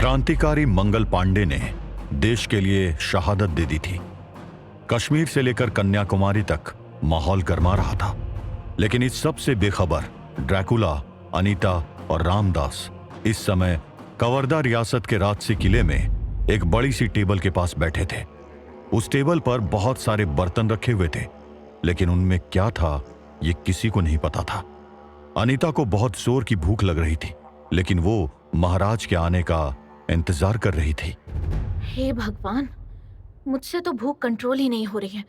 क्रांतिकारी मंगल पांडे ने देश के लिए शहादत दे दी थी। कश्मीर से लेकर कन्याकुमारी तक माहौल गर्मा रहा था, लेकिन इस सब से बेखबर ड्रैकुला, अनीता और रामदास इस समय कवर्धा रियासत के राजसी किले में एक बड़ी सी टेबल के पास बैठे थे। उस टेबल पर बहुत सारे बर्तन रखे हुए थे, लेकिन उनमें क्या था ये किसी को नहीं पता था। अनीता को बहुत जोर की भूख लग रही थी, लेकिन वो महाराज के आने का इंतजार कर रही थी। हे भगवान, मुझसे तो भूख कंट्रोल ही नहीं हो रही है।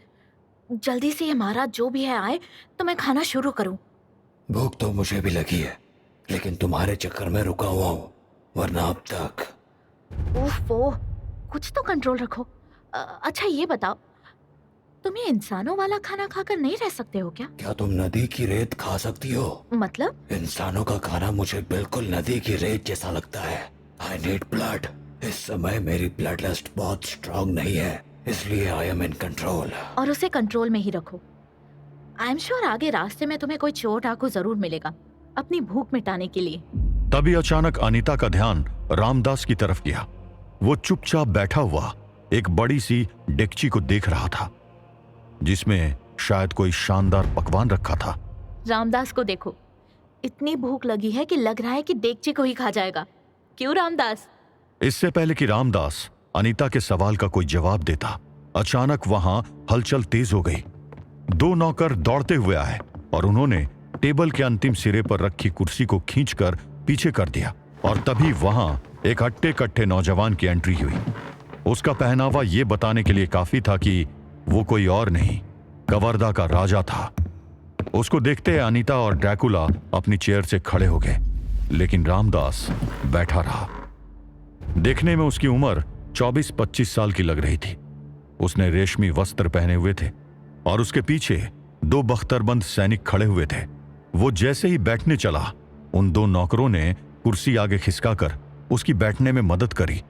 जल्दी से ये महाराज जो भी है आए तो मैं खाना शुरू करूं। भूख तो मुझे भी लगी है, लेकिन तुम्हारे चक्कर में रुका हुआ हूँ, वरना अब तक। ओफो, कुछ तो कंट्रोल रखो। अच्छा ये बताओ, तुम ये इंसानों वाला खाना खाकर नहीं रह सकते हो क्या? क्या तुम नदी की रेत खा सकती हो? मतलब? इंसानों का खाना मुझे बिल्कुल नदी की रेत जैसा लगता है। I need blood. इस समय मेरी ब्लड लिस्ट बहुत स्ट्रांग नहीं है, इसलिए आई एम इन कंट्रोल। और उसे कंट्रोल में ही रखो। आई एम श्योर आगे रास्ते में तुम्हें कोई चोर डाकू जरूर मिलेगा अपनी भूख मिटाने के लिए। तभी अचानक अनीता का ध्यान रामदास की तरफ गया। वो चुपचाप बैठा हुआ एक बड़ी सी डेगची को देख रहा था, जिसमें शायद कोई शानदार पकवान रखा था। रामदास को देखो, इतनी भूख लगी है कि लग रहा है कि डेगची को ही खा जाएगा। क्यों रामदास? इससे पहले कि रामदास अनीता के सवाल का कोई जवाब देता, अचानक वहां हलचल तेज हो गई। दो नौकर दौड़ते हुए आए और उन्होंने टेबल के अंतिम सिरे पर रखी कुर्सी को खींचकर पीछे कर दिया, और तभी वहां एक हट्टे कट्टे नौजवान की एंट्री हुई। उसका पहनावा यह बताने के लिए काफी था कि वो कोई और नहीं, कवर्धा का राजा था। उसको देखते अनीता और ड्रैकुला अपनी चेयर से खड़े हो गए, लेकिन रामदास बैठा रहा। देखने में उसकी उम्र 24-25 साल की लग रही थी। उसने रेशमी वस्त्र पहने हुए थे और उसके पीछे दो बख्तरबंद सैनिक खड़े हुए थे। वो जैसे ही बैठने चला, उन दो नौकरों ने कुर्सी आगे खिसकाकर उसकी बैठने में मदद करी।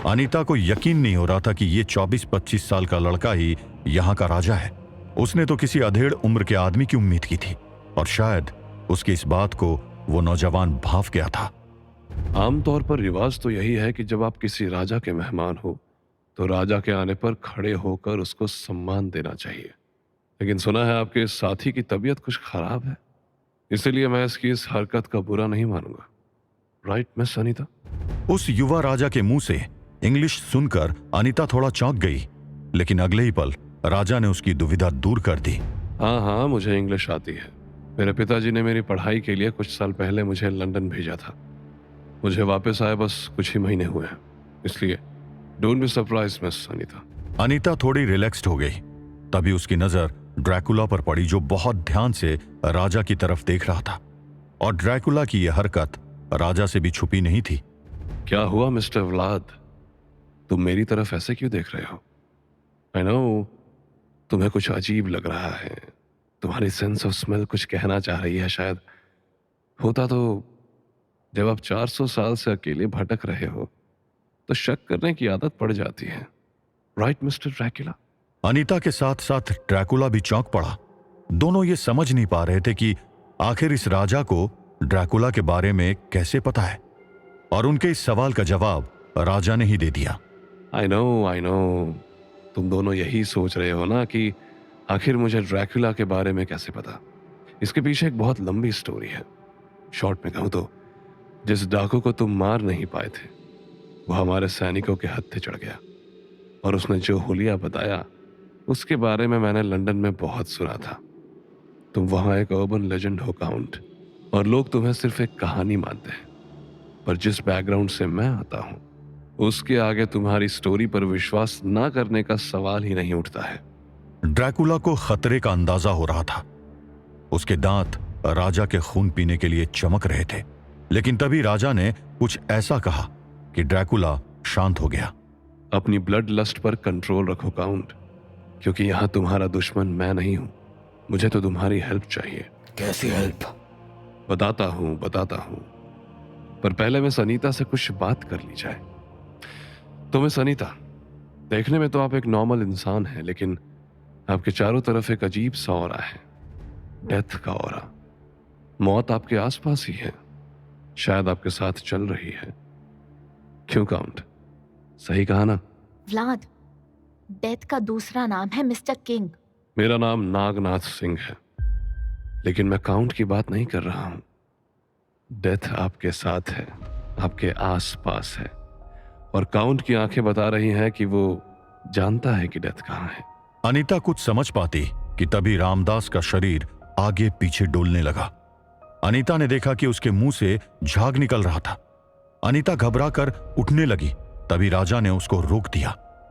अनीता को यकीन नहीं हो रहा था कि ये 24-25 साल का लड़का ही यहाँ का राजा है। उसने तो किसी अधेड़ उम्र के आदमी की उम्मीद की थी, और शायद उसकी इस बात को वो नौजवान भांफ गया था। आमतौर पर रिवाज तो यही है कि जब आप किसी राजा के मेहमान हो तो राजा के आने पर खड़े होकर उसको सम्मान देना चाहिए, लेकिन सुना है आपके इस साथी की तबीयत कुछ खराब है, इसलिए मैं इसकी इस हरकत का बुरा नहीं मानूंगा। Right miss Anita? उस युवा राजा के मुंह से इंग्लिश सुनकर अनीता थोड़ा चौंक गई, लेकिन अगले ही पल राजा ने उसकी दुविधा दूर कर दी। हाँ, मुझे इंग्लिश आती है। मेरे पिताजी ने मेरी पढ़ाई के लिए कुछ साल पहले मुझे लंदन भेजा था। मुझे वापस आए बस कुछ ही महीने हुए हैं, इसलिए don't be surprise miss Anita. Anita थोड़ी रिलैक्स्ड हो गई। तभी उसकी नजर ड्रैकुला पर पड़ी, जो बहुत ध्यान से राजा की तरफ देख रहा था, और ड्रैकुला की यह हरकत राजा से भी छुपी नहीं थी। क्या हुआ मिस्टर व्लाद, तुम मेरी तरफ ऐसे क्यों देख रहे हो? आई नो तुम्हें कुछ अजीब लग रहा है, तुम्हारी सेंस ऑफ स्मेल कुछ कहना चाह रही है शायद। होता तो जब आप 400 साल से अकेले भटक रहे हो तो शक करने की आदत पड़ जाती है। Right mister Dracula? अनीता के साथ साथ ड्रैकुला भी चौंक पड़ा। दोनों ये समझ नहीं पा रहे थे कि आखिर इस राजा को ड्रैकुला के बारे में कैसे पता है, और उनके इस सवाल का जवाब राजा ने ही दे दिया। आई नो तुम दोनों यही सोच रहे हो ना कि आखिर मुझे ड्रैकुला के बारे में कैसे पता। इसके पीछे एक बहुत लंबी स्टोरी है। शॉर्ट में कहूं तो जिस डाकू को तुम मार नहीं पाए थे वो हमारे सैनिकों के हत्थे चढ़ गया, और उसने जो हुलिया बताया उसके बारे में मैंने लंदन में बहुत सुना था। तुम वहां एक अर्बन लेजेंड हो काउंट, और लोग तुम्हें सिर्फ एक कहानी मानते हैं, पर जिस बैकग्राउंड से मैं आता हूं उसके आगे तुम्हारी स्टोरी पर विश्वास ना करने का सवाल ही नहीं उठता है। ड्रैकुला को खतरे का अंदाजा हो रहा था। उसके दांत राजा के खून पीने के लिए चमक रहे थे, लेकिन तभी राजा ने कुछ ऐसा कहा कि ड्रैकुला शांत हो गया। अपनी ब्लड लस्ट पर कंट्रोल रखो काउंट, क्योंकि यहां तुम्हारा दुश्मन मैं नहीं हूं। मुझे तो तुम्हारी हेल्प चाहिए। कैसी हेल्प? बताता हूं पर पहले मिस अनीता से कुछ बात कर ली जाए। तो मिस अनीता, देखने में तो आप एक नॉर्मल इंसान हैं, लेकिन आपके चारों तरफ एक अजीब सा ऑरा है, डेथ का ऑरा। मौत आपके आसपास ही है, शायद आपके साथ चल रही है। क्यों काउंट? सही कहा ना? व्लाद, डेथ का दूसरा नाम है मिस्टर किंग। मेरा नाम नागनाथ सिंह है, लेकिन मैं काउंट की बात नहीं कर रहा हूं। डेथ आपके साथ है, आपके आस पास है, और काउंट की आंखें बता रही हैं कि वो जानता है कि डेथ कहां है। अनीता कुछ समझ पाती कि तभी रामदास का शरीर आगे पीछे डोलने लगा। अनीता ने देखा कि उसके मुंह से झाग निकल रहा था। अनीता घबराकर उठने लगी, तभी राजा ने उसको रोक दिया।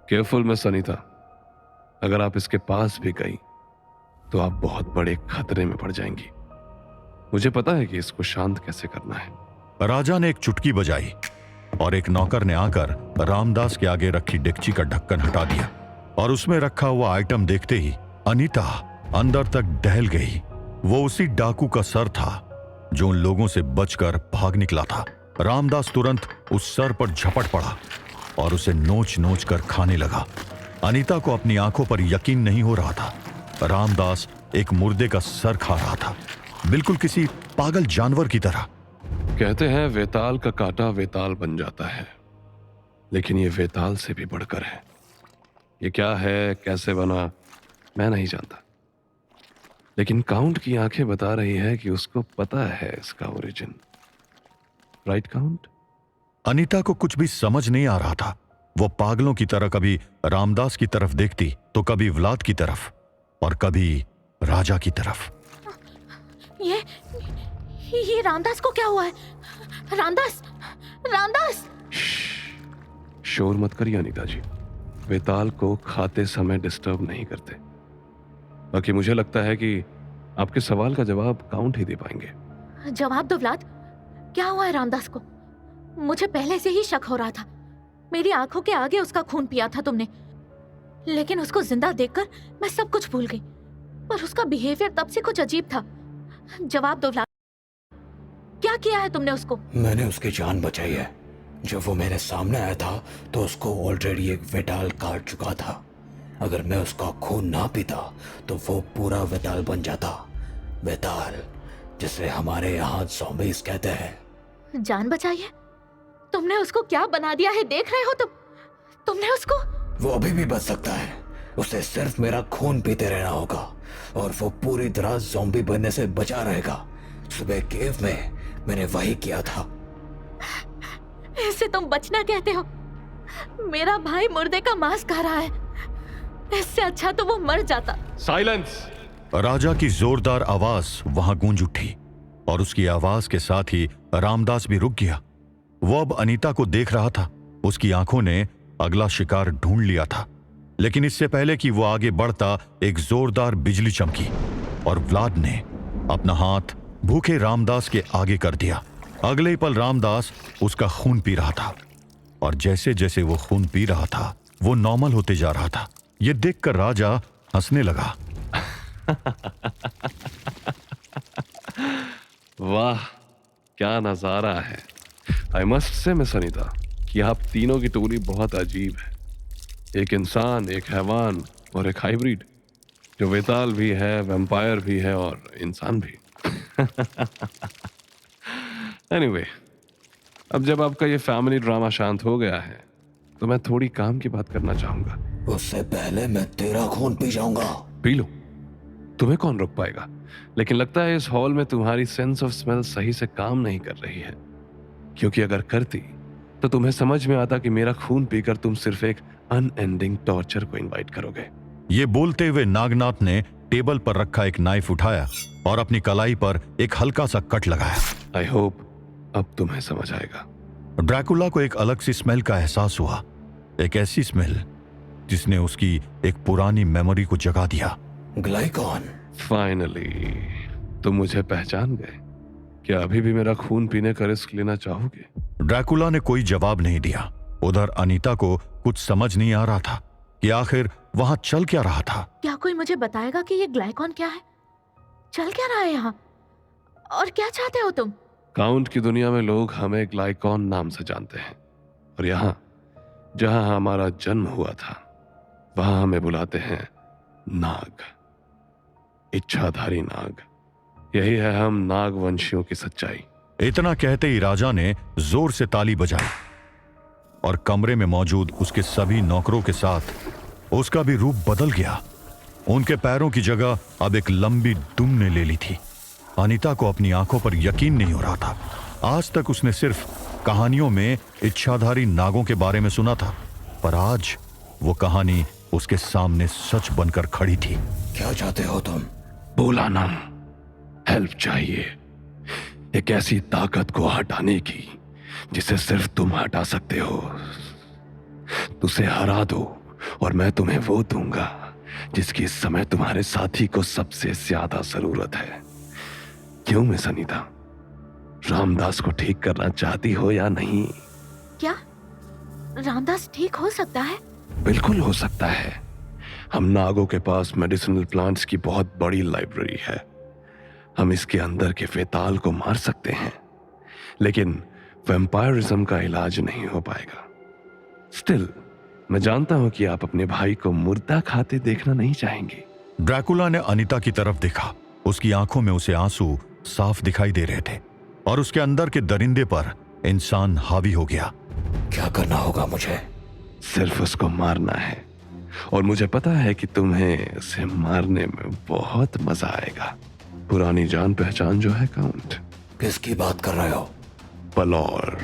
केयरफुल मिस अनीता, अगर आप इसके पास भी गई तो आप बहुत बड़े खतरे में पड़ जाएंगी। मुझे पता है कि इसको शांत कैसे करना है। राजा ने एक चुटकी बजाई और एक नौकर ने आकर रामदास के आगे रखी डेगची का ढक्कन हटा दिया, और उसमें रखा हुआ आइटम देखते ही अनीता अंदर तक दहल गई। वो उसी डाकू का सर था जो उन लोगों से बचकर भाग निकला था। रामदास तुरंत उस सर पर झपट पड़ा और उसे नोच नोच कर खाने लगा। अनीता को अपनी आंखों पर यकीन नहीं हो रहा था। रामदास एक मुर्दे का सर खा रहा था, बिल्कुल किसी पागल जानवर की तरह। कहते हैं वेताल का कांटा वेताल बन जाता है, लेकिन ये वेताल से भी बढ़कर है। ये क्या है, कैसे बना, मैं नहीं जानता, लेकिन काउंट की आंखें बता रही है कि उसको पता है इसका ओरिजिन। Right count? अनीता को कुछ भी समझ नहीं आ रहा था। वो पागलों की तरह कभी रामदास की तरफ देखती तो कभी व्लाद की तरफ और कभी राजा की तरफ। ये रामदास को क्या हुआ है? रामदास, रामदास! शोर मत करिए अनीता जी, वेताल को खाते समय डिस्टर्ब नहीं करते। बाकी मुझे लगता है कि आपके सवाल का जवाब काउंट ही दे पाएंगे। जवाब दो व्लाद, क्या हुआ है रामदास को? मुझे पहले से ही शक हो रहा था। मेरी आंखों के आगे उसका खून पिया था तुमने, लेकिन उसको जिंदा देखकर मैं सब कुछ भूल गई। पर उसका बिहेवियर तब से कुछ अजीब था। जवाब दो व्लाद, क्या किया है तुमने उसको? मैंने उसकी जान बचाई है। जब वो मेरे सामने आया था तो उसको ऑलरेडी एक वेताल काट चुका था। अगर मैं उसका खून ना पीता तो वो पूरा वेताल बन जाता। वेताल, जिसे हमारे यहाँ ज़ॉम्बीज़ कहते हैं। जान बचाई है? तुमने उसको क्या बना दिया है, देख रहे हो तुम? तुमने उसको... वो अभी भी बच सकता है। उसे सिर्फ मेरा खून पीते रहना होगा और वो पूरी तरह ज़ॉम्बी बनने से बचा रहेगा। सुबह केव में मैंने वही किया था। इसे तुम बचना कहते हो? मेरा भाई मुर्दे का मांस खा रहा है। इससे अच्छा तो वो मर जाता। साइलेंस! राजा की जोरदार आवाज वहां गूंज उठी और उसकी आवाज के साथ ही रामदास भी रुक गया। वो अब अनीता को देख रहा था। उसकी आंखों ने अगला शिकार ढूंढ लिया था, लेकिन इससे पहले कि वो आगे बढ़ता एक जोरदार बिजली चमकी और व्लाद ने अपना हाथ भूखे रामदास के आगे कर दिया। अगले ही पल रामदास उसका खून पी रहा था, और जैसे जैसे वो खून पी रहा था वो नॉर्मल होते जा रहा था। ये देखकर राजा हंसने लगा। वाह, क्या नजारा है! I must say miss Anita कि आप तीनों की टोली बहुत अजीब है। एक इंसान, एक हैवान और एक हाइब्रिड, जो वेताल भी है, वैम्पायर भी है और इंसान भी। एनीवे, अब जब आपका ये फैमिली ड्रामा शांत हो गया है तो मैं थोड़ी काम की बात करना चाहूंगा। उससे पहले मैं तेरा खून पी जाऊंगा। पी लो, तुम्हें कौन रोक पाएगा। लेकिन लगता है इस हॉल में तुम्हारी सेंस ऑफ स्मेल सही से काम नहीं कर रही है, क्योंकि अगर करती तो तुम्हें समझ में आता कि मेरा खून पीकर तुम सिर्फ एक अनएंडिंग टॉर्चर को इनवाइट करोगे। ये बोलते हुए नागनाथ ने टेबल पर रखा एक नाइफ उठाया और अपनी कलाई पर एक हल्का सा कट लगाया। आई होप अब तुम्हें समझ आएगा। ड्रैकुला को एक अलग सी स्मेल का एहसास हुआ, एक ऐसी स्मेल जिसने उसकी एक पुरानी मेमोरी को जगा दिया। ग्लाइकॉन। फाइनली तुम मुझे पहचान गए। क्या अभी भी मेरा खून पीने का रिस्क लेना चाहोगे? ड्रैकुला ने कोई जवाब नहीं दिया। उधर अनीता को कुछ समझ नहीं आ रहा था कि आखिर वहां चल क्या रहा था। क्या कोई मुझे बताएगा कि ये ग्लाइकॉन क्या है? चल क्या रहा है यहाँ? और क्या चाहते हो तुम? काउंट की दुनिया में लोग हमें ग्लाइकॉन नाम से जानते हैं, और यहाँ जहां हमारा जन्म हुआ था वहां हमें बुलाते हैं नाग, इच्छाधारी नाग। यही है हम नागवंशियों की सच्चाई। इतना कहते ही राजा ने जोर से ताली बजाई और कमरे में मौजूद उसके सभी नौकरों के साथ उसका भी रूप बदल गया। उनके पैरों की जगह अब एक लंबी दुम ने ले ली थी। अनीता को अपनी आंखों पर यकीन नहीं हो रहा था। आज तक उसने सिर्फ कहानियों में इच्छाधारी नागों के बारे में सुना था, पर आज वो कहानी उसके सामने सच बनकर खड़ी थी। क्या चाहते हो तुम? बोला ना, हेल्प चाहिए। एक ऐसी ताकत को हटाने की जिसे सिर्फ तुम हटा सकते हो। तुझे हरा दो और मैं तुम्हें वो दूंगा जिसकी इस समय तुम्हारे साथी को सबसे ज्यादा जरूरत है। क्यों मिस अनीता, रामदास को ठीक करना चाहती हो या नहीं? क्या रामदास ठीक हो सकता है? बिल्कुल हो सकता है। हम नागों के पास मेडिसिनल प्लांट्स की बहुत बड़ी लाइब्रेरी है। हम इसके अंदर के फेताल को मार सकते हैं, लेकिन वैम्पायरिज्म का इलाज नहीं हो पाएगा। स्टिल मैं जानता हूं कि आप अपने भाई को मुर्दा खाते देखना नहीं चाहेंगे। ड्रैकुला ने अनीता की तरफ देखा। उसकी आंखों में उसे आंसू साफ दिखाई दे रहे थे और उसके अंदर के दरिंदे पर इंसान हावी हो गया। क्या करना होगा मुझे? सिर्फ उसको मारना है, और मुझे पता है कि तुम्हें उसे मारने में बहुत मजा आएगा। पुरानी जान पहचान जो है काउंट। किसकी बात कर रहे हो? पलौर।